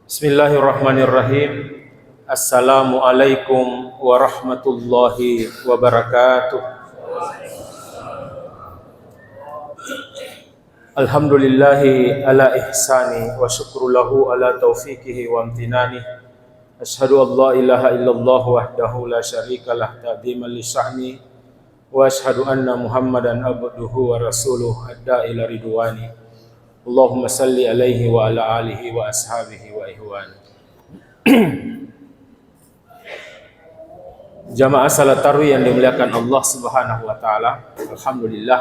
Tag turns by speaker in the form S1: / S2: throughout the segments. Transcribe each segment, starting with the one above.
S1: Bismillahirrahmanirrahim. Assalamualaikum warahmatullahi wabarakatuh. Alhamdulillahi ala ihsani wa syukru lahu ala taufiqihi wa amtinani. Ashhadu an la ilaha illallah wahdahu la syarikalah ta'ziman li sya'ni wa ashhadu anna Muhammadan abduhu wa rasuluh adda ila ridwani. Allahumma salli alaihi wa ala alihi wa ashabihi wa ihwani. Jamaah salat tarawih yang dimuliakan Allah Subhanahu wa taala. Alhamdulillah,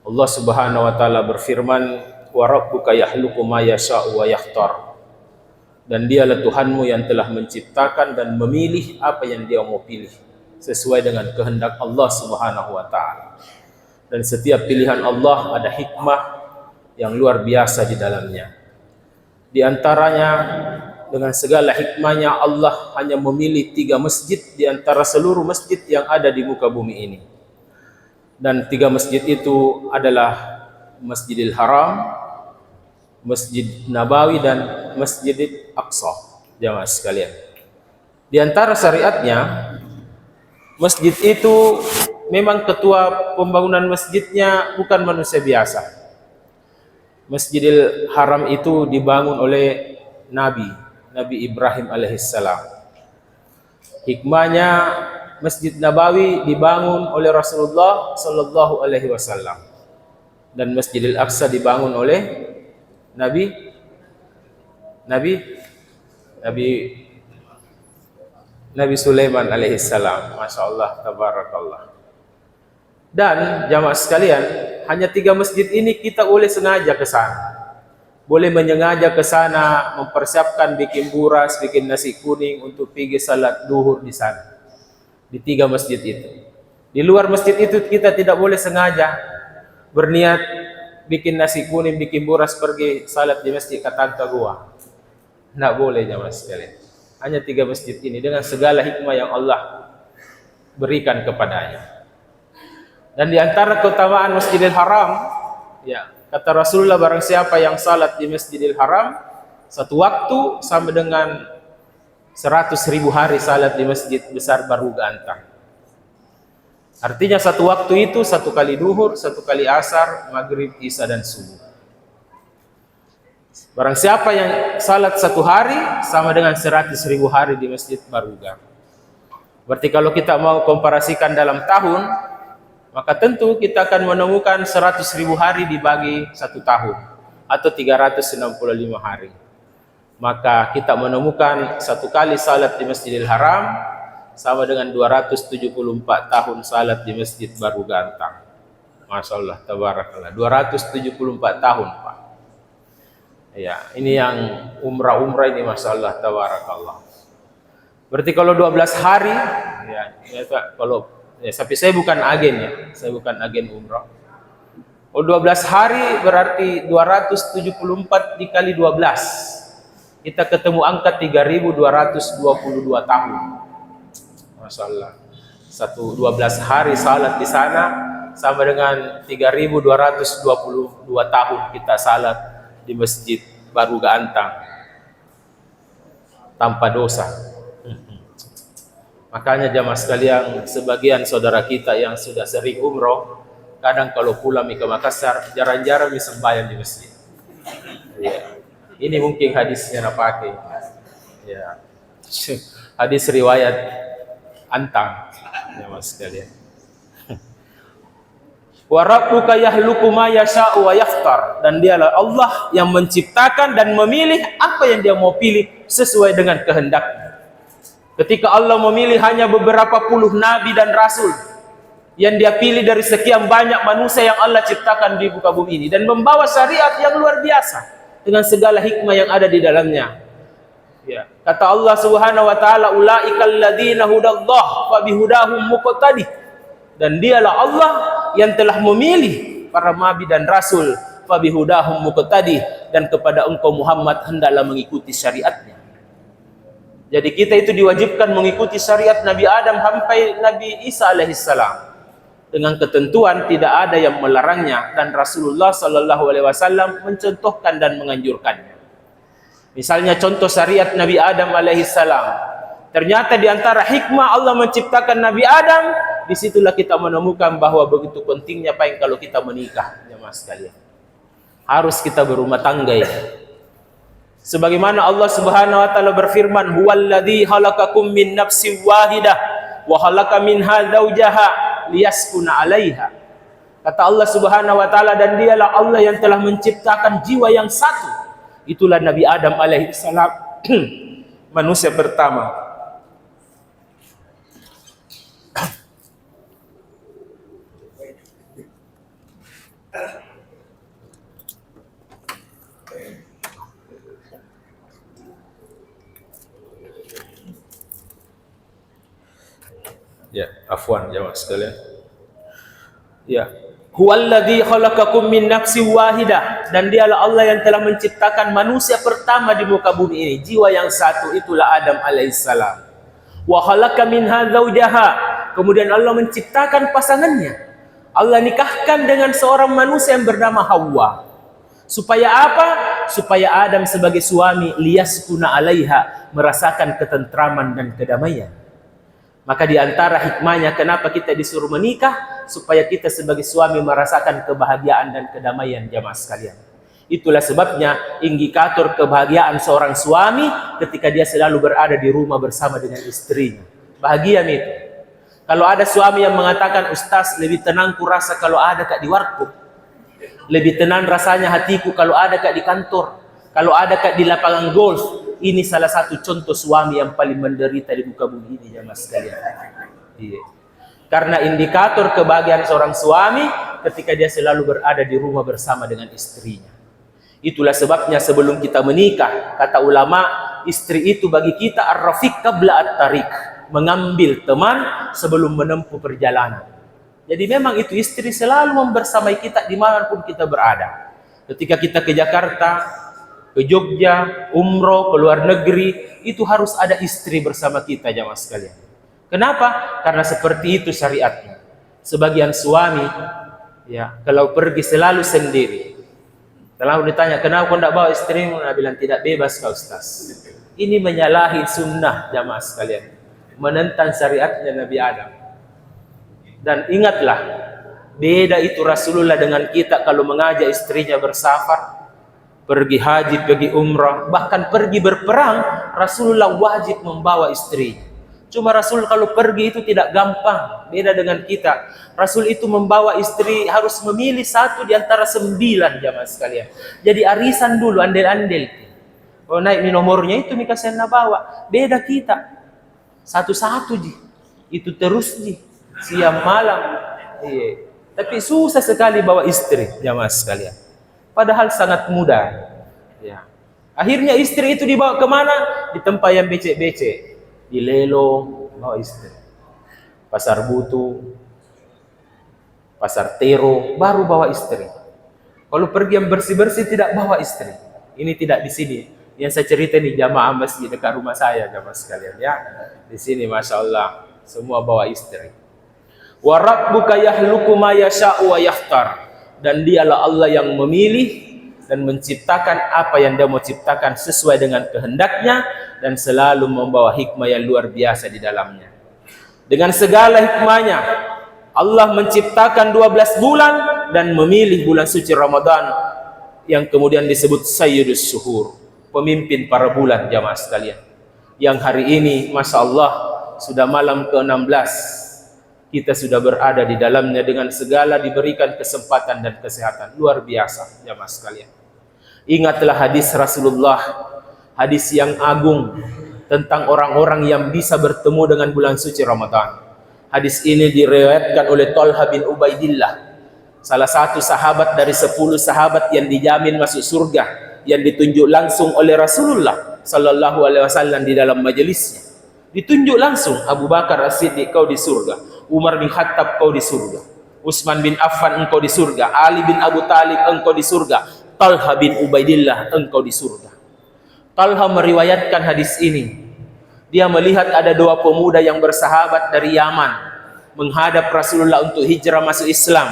S1: Allah Subhanahu wa taala berfirman, wa rabbuka yakhluqu ma yasha'u wa yakhtar. Dan dialah Tuhanmu yang telah menciptakan dan memilih apa yang Dia mau pilih sesuai dengan kehendak Allah Subhanahu wa taala. Dan setiap pilihan Allah ada hikmah yang luar biasa di dalamnya. Di antaranya, dengan segala hikmahnya, Allah hanya memilih 3 masjid di antara seluruh masjid yang ada di muka bumi ini. Dan 3 masjid itu adalah Masjidil Haram, Masjid Nabawi, dan Masjidil Aqsa. Jamaah sekalian, di antara syariatnya, masjid itu memang ketua pembangunan masjidnya bukan manusia biasa. Masjidil Haram itu dibangun oleh Nabi Ibrahim alaihissalam. Hikmahnya, Masjid Nabawi dibangun oleh Rasulullah sallallahu alaihi wasallam, dan Masjidil Aqsa dibangun oleh Nabi Sulaiman alaihissalam. Masya Allah, tabarakallah. Dan jamaah sekalian, hanya 3 masjid ini kita boleh sengaja ke sana. Boleh menyengaja ke sana, mempersiapkan bikin buras, bikin nasi kuning untuk pergi salat duhur di sana. Di 3 masjid itu. Di luar masjid itu kita tidak boleh sengaja berniat bikin nasi kuning, bikin buras, pergi salat di masjid Katangka Gua. Tidak boleh jamaah sekalian. Hanya 3 masjid ini dengan segala hikmah yang Allah berikan kepadanya. Dan di antara keutamaan Masjidil Haram, ya, kata Rasulullah, barang siapa yang salat di Masjidil Haram satu waktu sama dengan 100.000 hari salat di Masjid Besar Baru Gantang. Artinya satu waktu itu 1 kali duhur, 1 kali asar, maghrib, isya, dan subuh. Barang siapa yang salat 1 hari sama dengan 100.000 hari di Masjid Baru Gantang. Berarti kalau kita mau komparasikan dalam tahun, maka tentu kita akan menemukan 100.000 hari dibagi 1 tahun atau 365 hari. Maka kita menemukan 1 kali salat di Masjidil Haram sama dengan 274 tahun salat di Masjid Baru Gantang. Masya Allah, tabarakallah. 274 tahun, Pak. Ya, ini yang umrah ini, Masya Allah, tabarakallah. Berarti kalau 12 hari, ya kalau tapi saya bukan agen, ya. Saya bukan agen umrah. 12 hari berarti 274 dikali 12. Kita ketemu angka 3.222 tahun. Masya Allah. 12 hari salat di sana sama dengan 3.222 tahun kita salat di Masjid Baru Gantang tanpa dosa. Makanya jamaah sekalian, sebagian saudara kita yang sudah sering umroh, kadang kalau pulang ke Makassar, jarang-jarang sembahyang di masjid. Ya. Ini mungkin hadisnya napake. Ya. Hadis riwayat Antang, jamaah sekalian. Wa rabbuka yakhluqu ma yasha'u wa yakhtar. Dan dialah Allah yang menciptakan dan memilih apa yang Dia mau pilih sesuai dengan kehendaknya. Ketika Allah memilih hanya beberapa puluh nabi dan rasul yang Dia pilih dari sekian banyak manusia yang Allah ciptakan di muka bumi ini, dan membawa syariat yang luar biasa dengan segala hikmah yang ada di dalamnya. Ya, kata Allah Subhanahu wa taala, ulaikal ladzina hudallah fa bihudahum muqtadi. Dan dialah Allah yang telah memilih para nabi dan rasul, fa bihudahum muqtadi, dan kepada engkau Muhammad hendaklah mengikuti syariatnya. Jadi kita itu diwajibkan mengikuti syariat Nabi Adam sampai Nabi Isa alaihissalam. dengan ketentuan tidak ada yang melarangnya, dan Rasulullah Shallallahu Alaihi Wasallam mencontohkan dan menganjurkannya. Misalnya contoh syariat Nabi Adam alaihissalam. Ternyata di antara hikmah Allah menciptakan Nabi Adam, disitulah kita menemukan bahwa begitu pentingnya kalau kita menikah, jemaah sekalian. Harus kita berumah tangga ya. Sebagaimana Allah Subhanahu wa taala berfirman, "Huwallazi khalaqakum min nafsin wahidah wa khalaqa minha zawjaha liyaskuna 'alaiha." Kata Allah Subhanahu wa taala, dan dialah Allah yang telah menciptakan jiwa yang satu. Itulah Nabi Adam alaihissalam, manusia pertama. Ya, afwan jemaah sekalian. Ya, huwallazi khalaqakum min nafsin wahidah, dan dialah Allah yang telah menciptakan manusia pertama di muka bumi ini, jiwa yang satu, itulah Adam alaihissalam. Wa khalaqa minha zawjaha, kemudian Allah menciptakan pasangannya. Allah nikahkan dengan seorang manusia yang bernama Hawa. Supaya apa? Supaya Adam sebagai suami liyaskuna 'alaiha, merasakan ketentraman dan kedamaian. Maka di antara hikmahnya kenapa kita disuruh menikah, supaya kita sebagai suami merasakan kebahagiaan dan kedamaian, jamaah sekalian. Itulah sebabnya indikator kebahagiaan seorang suami ketika dia selalu berada di rumah bersama dengan istrinya. Bahagia itu. Kalau ada suami yang mengatakan, "Ustaz, lebih tenang kurasa kalau ada kak di warkop. Lebih tenang rasanya hatiku kalau ada kak di kantor. Kalau ada kak di lapangan golf." Ini salah satu contoh suami yang paling menderita di muka bumi ini, jemaah sekalian. Iya. Karena indikator kebahagiaan seorang suami ketika dia selalu berada di rumah bersama dengan istrinya. Itulah sebabnya sebelum kita menikah, kata ulama, istri itu bagi kita ar-rafiq qabla at-tariq, mengambil teman sebelum menempuh perjalanan. Jadi memang itu istri selalu membersamai kita dimanapun kita berada. Ketika kita ke Jakarta, ke Jogja, umroh, ke luar negeri, itu harus ada istri bersama kita, jamaah sekalian. Kenapa? Karena seperti itu syariatnya. Sebagian suami, ya, kalau pergi selalu sendiri. Kalau ditanya, "Kenapa kau tidak bawa istrimu?" Dia bilang, "Tidak bebas kau, Ustaz." Ini menyalahi sunnah, jamaah sekalian. Menentang syariatnya Nabi Adam. Dan ingatlah, beda itu Rasulullah dengan kita kalau mengajak istrinya bersafar, pergi haji, pergi umrah, bahkan pergi berperang, Rasulullah wajib membawa istri. Cuma Rasul kalau pergi itu tidak gampang, beda dengan kita. Rasul itu membawa istri harus memilih satu di antara 9, jamaah sekalian. Jadi arisan dulu, andel-andel. Kalau naik nomornya itu Mikasih bawa. Beda kita, satu-satu ji, itu terus ji, siang malam. Iya. Tapi susah sekali bawa istri, jamaah sekalian. Padahal sangat mudah. Ya. Akhirnya istri itu dibawa kemana? Di tempat yang becek-becek. Di Lelo, bawa istri. Pasar Butu, Pasar Tero, baru bawa istri. Kalau pergi yang bersih-bersih tidak bawa istri. Ini tidak di sini. Yang saya cerita nih jamaah masjid dekat rumah saya, jamaah sekalian ya. Di sini Masya Allah, semua bawa istri. Wa rabbuka yahluku ma yasha'u wa yakhtar. Dan dialah Allah yang memilih dan menciptakan apa yang dia mau ciptakan sesuai dengan kehendaknya, dan selalu membawa hikmah yang luar biasa di dalamnya. Dengan segala hikmahnya, Allah menciptakan 12 bulan dan memilih bulan suci Ramadan yang kemudian disebut Sayyidus Syuhur, pemimpin para bulan, jamaah sekalian. Yang hari ini, Masya Allah, sudah malam ke-16. Kita sudah berada di dalamnya dengan segala diberikan kesempatan dan kesehatan. Luar biasa, jamaah sekalian. Ingatlah hadis Rasulullah, hadis yang agung tentang orang-orang yang bisa bertemu dengan bulan suci Ramadan. Hadis ini diriwayatkan oleh Talha bin Ubaidillah, salah satu sahabat dari 10 sahabat yang dijamin masuk surga, yang ditunjuk langsung oleh Rasulullah Sallallahu Alaihi Wasallam di dalam majelisnya. Ditunjuk langsung, Abu Bakar As-Siddiq kau di surga, Umar bin Khattab kau di surga, Utsman bin Affan engkau di surga, Ali bin Abu Talib engkau di surga, Talha bin Ubaidillah engkau di surga. Talha meriwayatkan hadis ini. Dia melihat ada 2 pemuda yang bersahabat dari Yaman. menghadap Rasulullah untuk hijrah masuk Islam.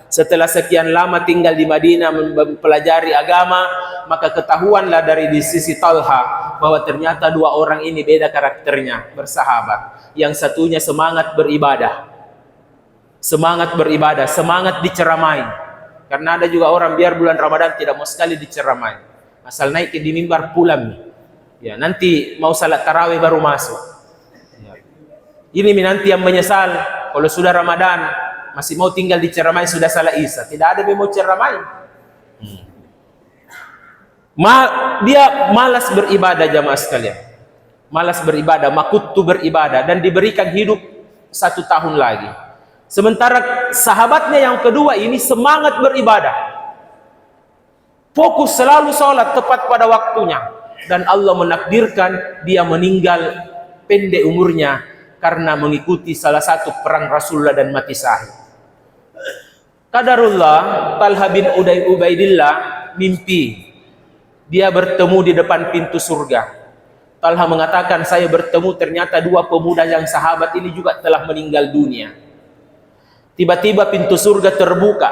S1: Setelah sekian lama tinggal di Madinah mempelajari agama, maka ketahuanlah dari di sisi Talha bahwa ternyata dua orang ini beda karakternya, bersahabat. Yang satunya semangat beribadah, semangat diceramai. Karena ada juga orang biar bulan Ramadan tidak mau sekali diceramai, asal naik di mimbar pulang. Ya, nanti mau salat tarawih baru masuk. Ya. Ini nanti yang menyesal kalau sudah Ramadan masih mau tinggal di ceramai, sudah salah Isya, tidak ada yang mau ceramai. Dia malas beribadah, jamaah sekalian. Malas beribadah, makutu beribadah, dan diberikan hidup 1 tahun lagi. Sementara sahabatnya yang kedua ini semangat beribadah, fokus selalu sholat tepat pada waktunya, dan Allah menakdirkan dia meninggal pendek umurnya karena mengikuti salah satu perang Rasulullah dan mati syahid. Qadarullah, Talha bin Ubaidillah mimpi dia bertemu di depan pintu surga. Talha mengatakan, saya bertemu ternyata dua pemuda yang sahabat ini juga telah meninggal dunia. Tiba-tiba pintu surga terbuka,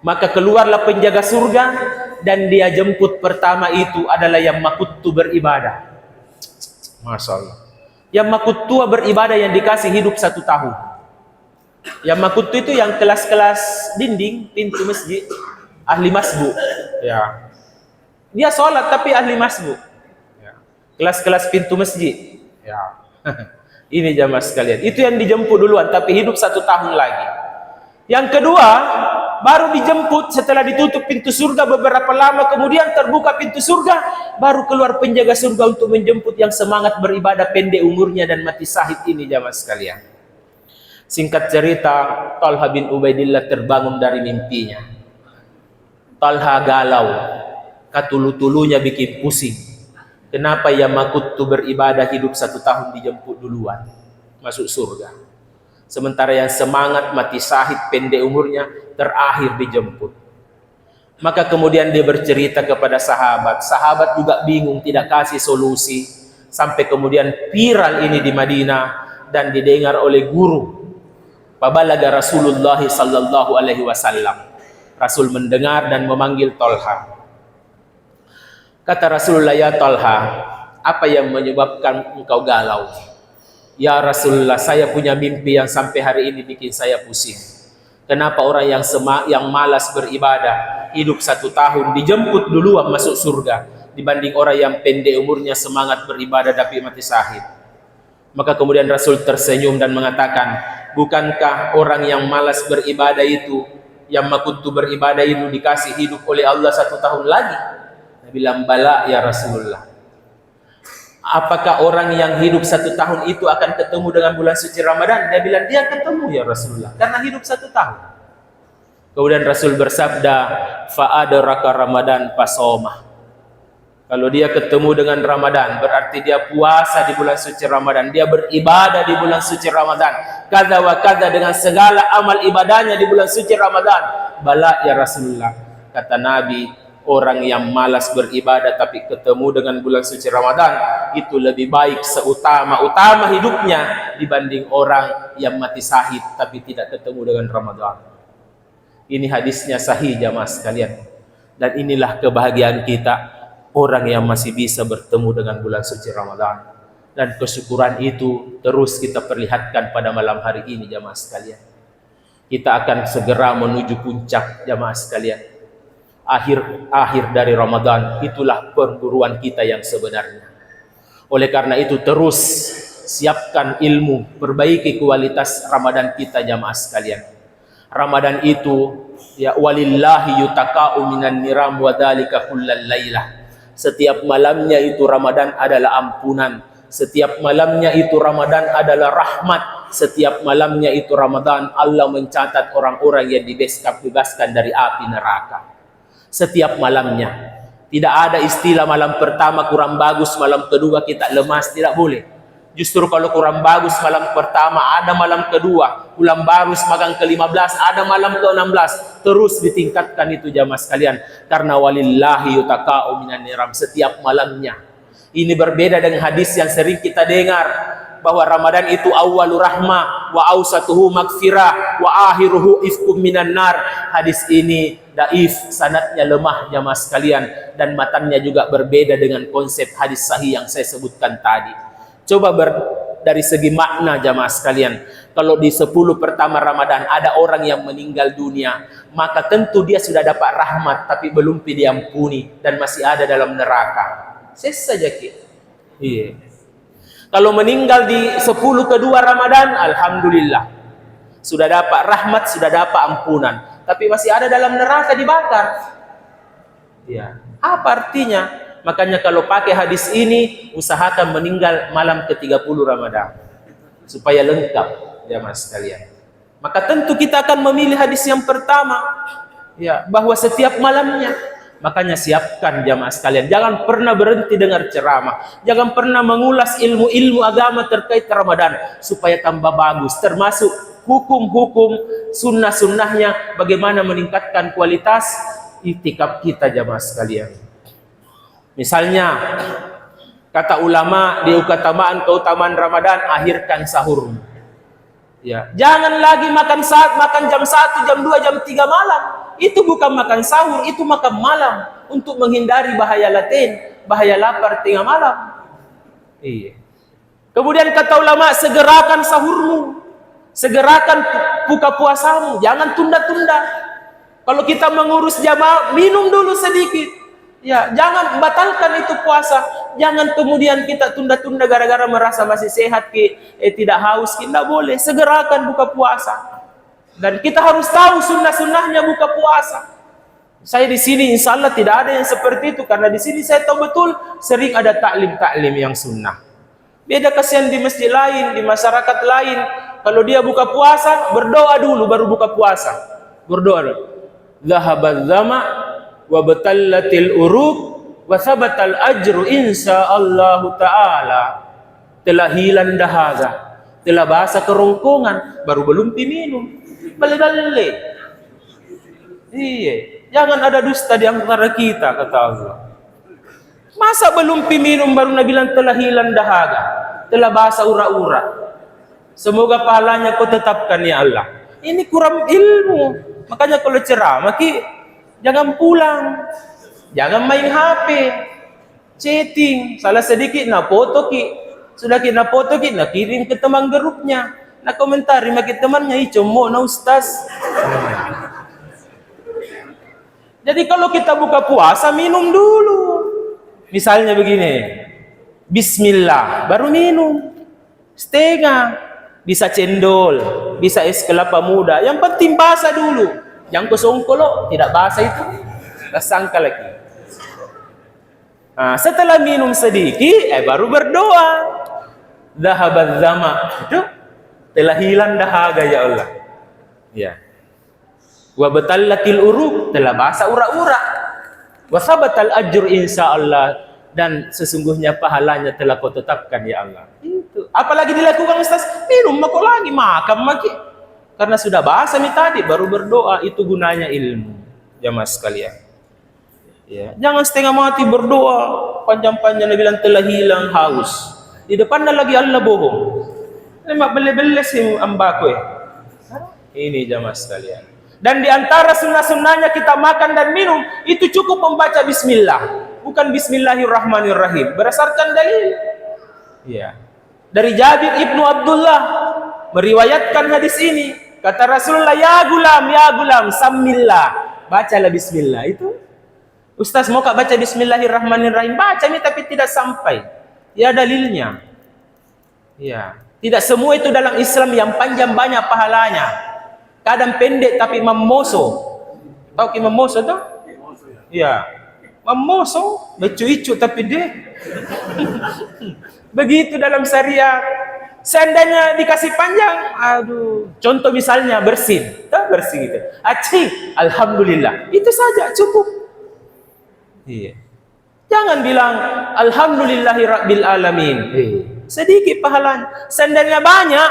S1: maka keluarlah penjaga surga, dan dia jemput pertama itu adalah yang makutu beribadah. Masya Allah. Yang makutu beribadah yang dikasih hidup 1 tahun. Yang makutu itu yang kelas-kelas dinding pintu masjid, ahli masbu. Ya. Dia sholat tapi ahli masbu. Ya. Kelas-kelas pintu masjid. Ya. Ini jamaah sekalian. Itu yang dijemput duluan, tapi hidup 1 tahun lagi. Yang kedua, baru dijemput setelah ditutup pintu surga beberapa lama, kemudian terbuka pintu surga, baru keluar penjaga surga untuk menjemput yang semangat beribadah pendek umurnya dan mati syahid ini, jamaah sekalian. Singkat cerita, Talha bin Ubaidillah terbangun dari mimpinya. Talha galau, katulu-tulunya bikin pusing. Kenapa ya makutu beribadah hidup 1 tahun dijemput duluan masuk surga, sementara yang semangat mati syahid pendek umurnya terakhir dijemput. Maka kemudian dia bercerita kepada sahabat. Sahabat juga bingung, tidak kasih solusi, sampai kemudian viral ini di Madinah dan didengar oleh guru. Fabalaga Rasulullah sallallahu alaihi wasallam. Rasul mendengar dan memanggil Talha. Kata Rasulullah, ya Talha, apa yang menyebabkan engkau galau? Ya Rasulullah, saya punya mimpi yang sampai hari ini bikin saya pusing. Kenapa orang yang malas beribadah hidup 1 tahun dijemput duluan masuk surga dibanding orang yang pendek umurnya semangat beribadah tapi mati syahid? Maka kemudian Rasul tersenyum dan mengatakan, bukankah orang yang malas beribadah itu, yang makutu beribadah itu dikasih hidup oleh Allah 1 tahun lagi? Dia bilang, bala ya Rasulullah. Apakah orang yang hidup 1 tahun itu akan ketemu dengan bulan suci Ramadan? Dia bilang, dia ketemu ya Rasulullah, karena hidup 1 tahun. Kemudian Rasul bersabda, fa'adraka Ramadan fasomah. Kalau dia ketemu dengan Ramadan, berarti dia puasa di bulan suci Ramadan, dia beribadah di bulan suci Ramadan, kada wa kada dengan segala amal ibadahnya di bulan suci Ramadan. Bala ya Rasulullah. Kata Nabi, orang yang malas beribadah tapi ketemu dengan bulan suci Ramadan itu lebih baik seutama-utama hidupnya dibanding orang yang mati syahid tapi tidak ketemu dengan Ramadan. Ini hadisnya sahih jamaah sekalian. Dan inilah kebahagiaan kita, orang yang masih bisa bertemu dengan bulan suci Ramadan. Dan kesyukuran itu terus kita perlihatkan pada malam hari ini jamaah sekalian. Kita akan segera menuju puncak jamaah sekalian. Akhir dari Ramadan, itulah perguruan kita yang sebenarnya. Oleh karena itu terus siapkan ilmu, perbaiki kualitas Ramadan kita jamaah sekalian. Ramadan itu ya walillahi yutaka'u minan niram wa dzalika kullal lailah. Setiap malamnya itu Ramadan adalah ampunan. Setiap malamnya itu Ramadan adalah rahmat. Setiap malamnya itu Ramadan Allah mencatat orang-orang yang dibebaskan dari api neraka. Setiap malamnya. Tidak ada istilah malam pertama kurang bagus, malam kedua kita lemas, tidak boleh. Justru kalau kurang bagus malam pertama, ada malam kedua, ulang baru magang ke-15, ada malam ke-16, terus ditingkatkan itu jamaah sekalian. Karena walillahi yutaka'u minan niram, setiap malamnya. Ini berbeda dengan hadis yang sering kita dengar. bahwa Ramadan itu awwalu rahmah wa awsatuhu magfirah wa akhiruhu ifkum minan nar. Hadis ini daif, sanadnya lemah jamaah sekalian, dan matannya juga berbeda dengan konsep hadis sahih yang saya sebutkan tadi. Coba dari segi makna jamaah sekalian, kalau di 10 pertama Ramadan ada orang yang meninggal dunia, maka tentu dia sudah dapat rahmat tapi belum diampuni dan masih ada dalam neraka. Saja kita. Iya. Kalau meninggal di 10 kedua Ramadan, alhamdulillah, sudah dapat rahmat, sudah dapat ampunan, tapi masih ada dalam neraka dibakar. Ya, apa artinya? Makanya kalau pakai hadis ini, usahakan meninggal malam ke-30 Ramadan supaya lengkap jamaah sekalian. Maka tentu kita akan memilih hadis yang pertama, ya, bahwa setiap malamnya. Makanya siapkan jamaah sekalian, jangan pernah berhenti dengar ceramah, jangan pernah mengulas ilmu-ilmu agama terkait Ramadan supaya tambah bagus, termasuk hukum-hukum sunnah-sunnahnya, bagaimana meningkatkan kualitas itikaf kita jamaah sekalian. Misalnya kata ulama di keutamaan Ramadan, akhirkan sahur. Ya, jangan lagi makan jam 1, jam 2, jam 3 malam. Itu bukan makan sahur, itu makan malam untuk menghindari bahaya laten, bahaya lapar tengah malam. Iya. Kemudian kata ulama, segerakan sahurmu, segerakan buka puasamu, jangan tunda-tunda. Kalau kita mengurus jamaah, minum dulu sedikit. Ya, jangan batalkan itu puasa. Jangan kemudian kita tunda-tunda gara-gara merasa masih sehat, tidak haus, tidak boleh. Segerakan buka puasa. Dan kita harus tahu sunnah-sunnahnya buka puasa. Saya di sini insya Allah tidak ada yang seperti itu, karena di sini saya tahu betul sering ada taklim-taklim yang sunnah. Beda kasihan di masjid lain, di masyarakat lain. Kalau dia buka puasa, berdoa dulu baru buka puasa. Berdoa dulu. Zahabal zama wa batallatil uruq wa sabatal ajru insyaallah taala. Telah hilang dahaga, telah basah kerongkongan, baru belum diminum. Balik-balik. Iya, jangan ada dusta di antara kita, kata Allah. Masa belum minum baru Nabi bilang telah hilang dahaga, telah basah ura-ura. Semoga pahalanya kau tetapkan ya Allah. Ini kurang ilmu. Makanya kalau ceramah jangan pulang, jangan main HP, chatting, salah sedikit na foto sudah kena foto na kirim ke teman grupnya. Na komentari makin temannya icomo na ustaz. Jadi kalau kita buka puasa minum dulu. Misalnya begini, bismillah baru minum. Setengah, bisa cendol, bisa es kelapa muda. Yang penting basah dulu. Yang kosong kalau tidak basah itu tersangka lagi. Nah, setelah minum sedikit, baru berdoa. Zahabaz zama. Itu telah hilang dahaga ya Allah. Ya. Wa batallatil uruq, telah basah ura-ura. Wa sabatal ajr insyaallah, dan sesungguhnya pahalanya telah kau tetapkan ya Allah. Itu. Apalagi dilakukan Ustaz? Minum kok lagi, makan lagi. Karena sudah basah tadi baru berdoa, itu gunanya ilmu. Jamaah sekalian. Ya, jangan setengah mati berdoa, panjang-panjang Nabi bilang telah hilang haus. Di depannya lagi Allah bohong. Lemak beli-beli sih ambaku ya. Ini jamaah sekalian. Dan di antara sunnah-sunnahnya kita makan dan minum itu cukup membaca bismillah, bukan bismillahirrahmanirrahim. Berdasarkan dalil. Ya. Dari Jabir ibnu Abdullah meriwayatkan hadis ini. Kata Rasulullah, ya gulam, samillah. Bacalah bismillah. Itu. Ustaz mau baca bismillahirrahmanirrahim. Baca ini tapi tidak sampai. Ya dalilnya. Ya. Tidak semua itu dalam Islam yang panjang banyak pahalanya. Kadang pendek tapi memoso. Tahu ki memoso tuh? Ya. Memoso, becu-icu tapi deh. Begitu dalam syariat. Seandainya dikasih panjang, aduh. Contoh misalnya bersin. Tahu bersin gitu. Acing, alhamdulillah. Itu saja cukup. Iya. Jangan bilang alhamdulillahi rabbil alamin. Sedikit pahalanya. Seandainya banyak,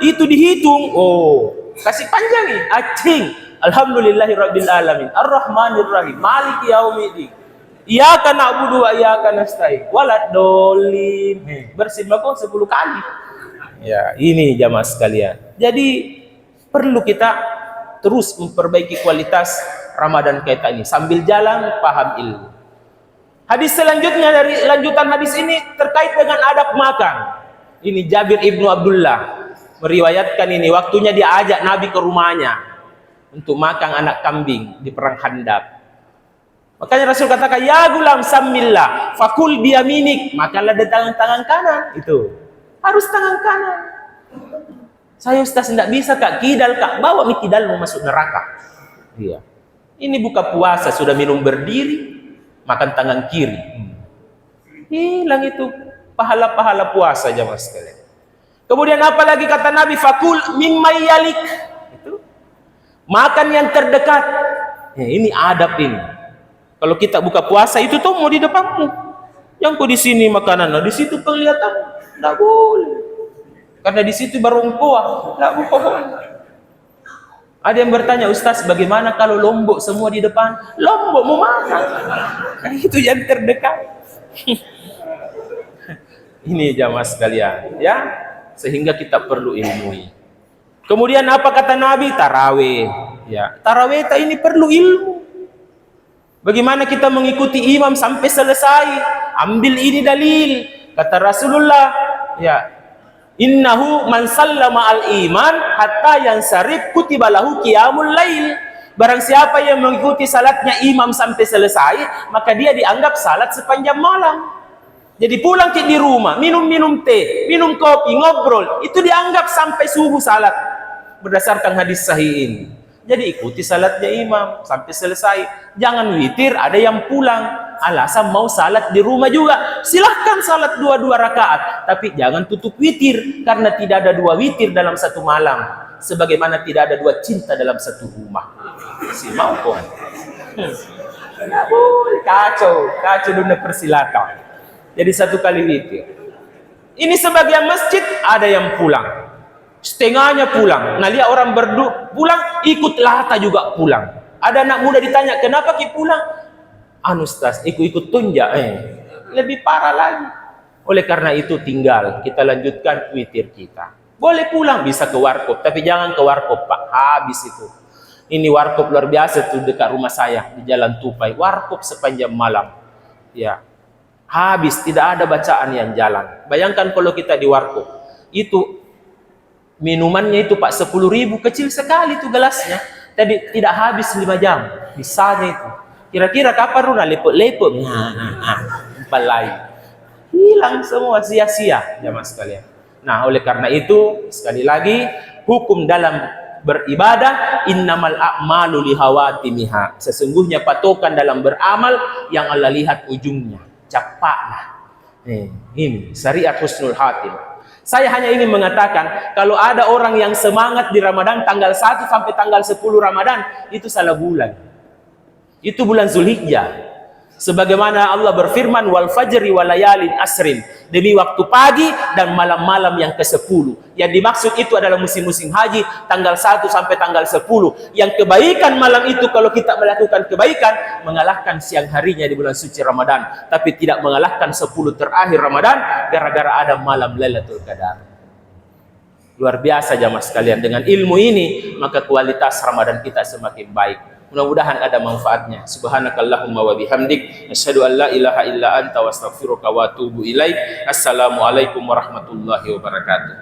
S1: itu dihitung. Oh, kasih panjang nih. Acing. Alhamdulillahi rabbil alamin. Ar-Rahmanir Rahim. Maliki yaumiddin. Iyyaka na'budu wa iyyaka nasta'in. Walad dolin. Bersin mako 10 kali. Ya, ini jamaah sekalian. Jadi perlu kita terus memperbaiki kualitas Ramadan kita ini sambil jalan paham ilmu. Hadis selanjutnya dari lanjutan hadis ini terkait dengan adab makan. Ini Jabir ibnu Abdullah meriwayatkan ini, waktunya dia ajak Nabi ke rumahnya untuk makan anak kambing di perang Khandaq. Makanya Rasul katakan, ya gulam samillah fakul biyaminik, makanlah dengan tangan kanan. Itu harus tangan kanan. Saya Ustaz tidak bisa kak, kidal kak, bawa mi kidal mau masuk neraka. Iya. Ini buka puasa sudah minum berdiri, makan tangan kiri. Hilang itu pahala-pahala puasa jamaah sekalian. Kemudian apa lagi kata Nabi, fakul mimma yalik. Itu makan yang terdekat. Ya, ini adab ini. Kalau kita buka puasa itu tuh mau di depanmu. Yang kau di sini makanan, nah di situ penglihatan, tidak boleh. Karena di situ baru engkau, tidak boleh. Ada yang bertanya, Ustaz, bagaimana kalau lombok semua di depan? Lombok mau makan. Nah, itu yang terdekat. Ini jamaah sekalian, ya. Sehingga kita perlu ilmui. Kemudian apa kata Nabi? Tarawih. Ya, tarawih ini perlu ilmu. Bagaimana kita mengikuti imam sampai selesai? Ambil ini dalil. Kata Rasulullah, ya, innahu man sallama al-iman hatta yansarif kutiba lahu qiyamul lail. Barang siapa yang mengikuti salatnya imam sampai selesai, maka dia dianggap salat sepanjang malam. Jadi pulang di rumah, minum teh, minum kopi, ngobrol, itu dianggap sampai subuh salat. Berdasarkan hadis sahih ini. Jadi ikuti salatnya imam sampai selesai. Jangan witir, ada yang pulang alasan mau salat di rumah juga. Silahkan salat 2 rakaat, tapi jangan tutup witir, karena tidak ada 2 witir dalam satu malam. Sebagaimana tidak ada 2 cinta dalam satu rumah. Si mau pun. Kacau dunia persilatan. Jadi 1 kali witir. Ini sebagian masjid ada yang pulang. Setengahnya pulang. Nah, lihat orang pulang, ikut lata juga pulang. Ada anak muda ditanya, kenapa ki pulang? Anu Ustaz, ikut tunjak. Lebih parah lagi. Oleh karena itu tinggal kita lanjutkan witir kita. Boleh pulang, bisa ke warkop, tapi jangan ke warkop Pak, habis itu. Ini warkop luar biasa tuh dekat rumah saya di Jalan Tupai. Warkop sepanjang malam. Ya. Habis, tidak ada bacaan yang jalan. Bayangkan kalau kita di warkop. Itu minumannya itu Pak 10.000, kecil sekali itu gelasnya. Tadi tidak habis 5 jam. Bisanya itu. Kira-kira kapan Runa lepuk-lepuk? Balai. Hilang semua, sia-sia jamaah sekalian. Nah, oleh karena itu sekali lagi hukum dalam beribadah, innamal a'malu lihawatimiha. Sesungguhnya patokan dalam beramal yang Allah lihat ujungnya. Cepatlah. Ini syariat husnul khatimah. Saya hanya ingin mengatakan, kalau ada orang yang semangat di Ramadan tanggal 1 sampai tanggal 10 Ramadan, itu salah bulan. Itu bulan Zulhijjah. Sebagaimana Allah berfirman, wal fajri walayalin asrin, demi waktu pagi dan malam-malam yang ke-10. Yang dimaksud itu adalah musim-musim haji, tanggal 1 sampai tanggal 10. Yang kebaikan malam itu, kalau kita melakukan kebaikan, mengalahkan siang harinya di bulan suci Ramadan. Tapi tidak mengalahkan 10 terakhir Ramadan, gara-gara ada malam Lailatul Qadar. Luar biasa jamaah sekalian. Dengan ilmu ini, maka kualitas Ramadan kita semakin baik. Mudah-mudahan ada manfaatnya. Subhanakallahumma wa bihamdik, asyhadu an la ilaha illa anta wa astaghfiruka wa atubu ilaik. Assalamualaikum warahmatullahi wabarakatuh.